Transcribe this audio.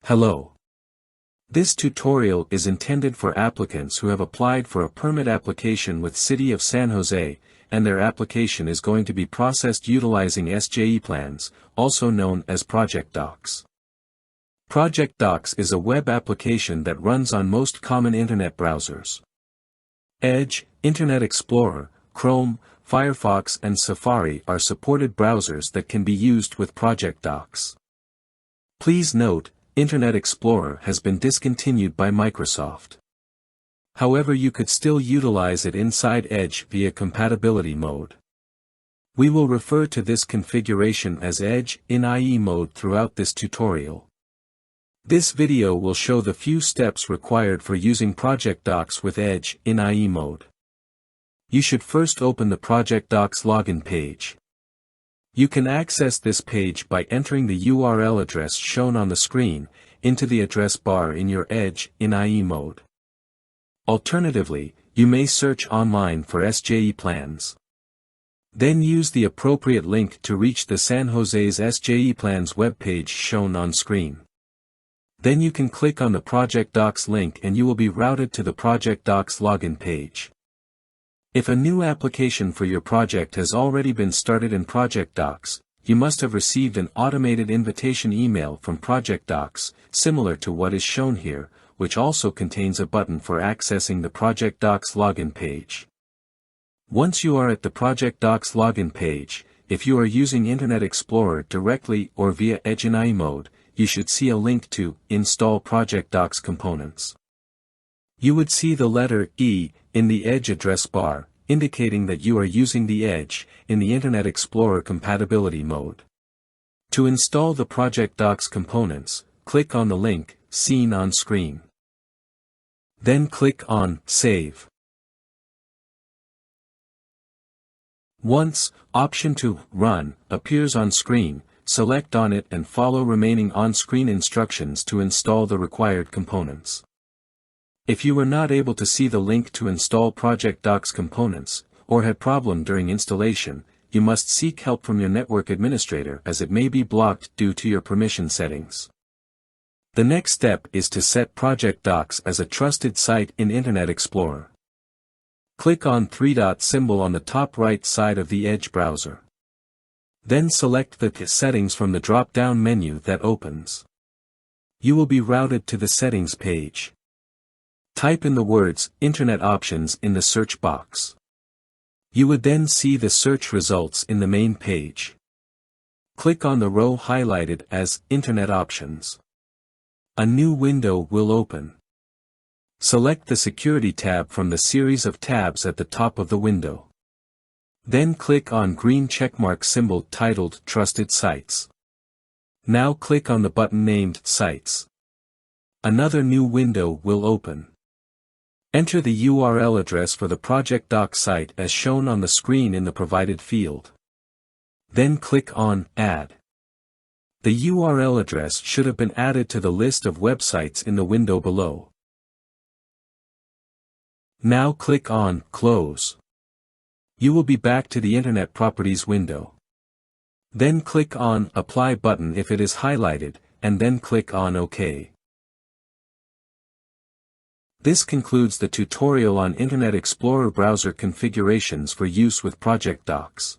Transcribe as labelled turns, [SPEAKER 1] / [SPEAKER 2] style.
[SPEAKER 1] Hello. This tutorial is intended for applicants who have applied for a permit application with City of San Jose, and their application is going to be processed utilizing SJePlans, also known as ProjectDox. ProjectDox is a web application that runs on most common internet browsers. Edge, Internet Explorer, Chrome, Firefox and Safari are supported browsers that can be used with ProjectDox. Please note, Internet Explorer has been discontinued by Microsoft. However, you could still utilize it inside Edge via compatibility mode. We will refer to this configuration as Edge in IE mode throughout this tutorial. This video will show the few steps required for using ProjectDox with Edge in IE mode. You should first open the ProjectDox login page. You can access this page by entering the URL address shown on the screen into the address bar in your Edge in IE mode. Alternatively, you may search online for SJePlans. Then use the appropriate link to reach the San Jose's SJePlans webpage shown on screen. Then you can click on the ProjectDox link and you will be routed to the ProjectDox login page. If a new application for your project has already been started in ProjectDox, you must have received an automated invitation email from ProjectDox, similar to what is shown here, which also contains a button for accessing the ProjectDox login page. Once you are at the ProjectDox login page, if you are using Internet Explorer directly or via Edge in IE mode, you should see a link to Install ProjectDox Components. You would see the letter E in the Edge address bar, indicating that you are using the Edge in the Internet Explorer compatibility mode. To install the ProjectDox components, click on the link seen on screen. Then click on Save. Once Option to Run appears on screen, select on it and follow remaining on-screen instructions to install the required components. If you were not able to see the link to install ProjectDox components, or had problem during installation, you must seek help from your network administrator as it may be blocked due to your permission settings. The next step is to set ProjectDox as a trusted site in Internet Explorer. Click on three-dot symbol on the top right side of the Edge browser. Then select the settings from the drop-down menu that opens. You will be routed to the settings page. Type in the words Internet Options in the search box. You would then see the search results in the main page. Click on the row highlighted as Internet Options. A new window will open. Select the Security tab from the series of tabs at the top of the window. Then click on green checkmark symbol titled Trusted Sites. Now click on the button named Sites. Another new window will open. Enter the URL address for the ProjectDox site as shown on the screen in the provided field. Then click on Add. The URL address should have been added to the list of websites in the window below. Now click on Close. You will be back to the Internet Properties window. Then click on Apply button if it is highlighted, and then click on OK. This concludes the tutorial on Internet Explorer browser configurations for use with ProjectDox.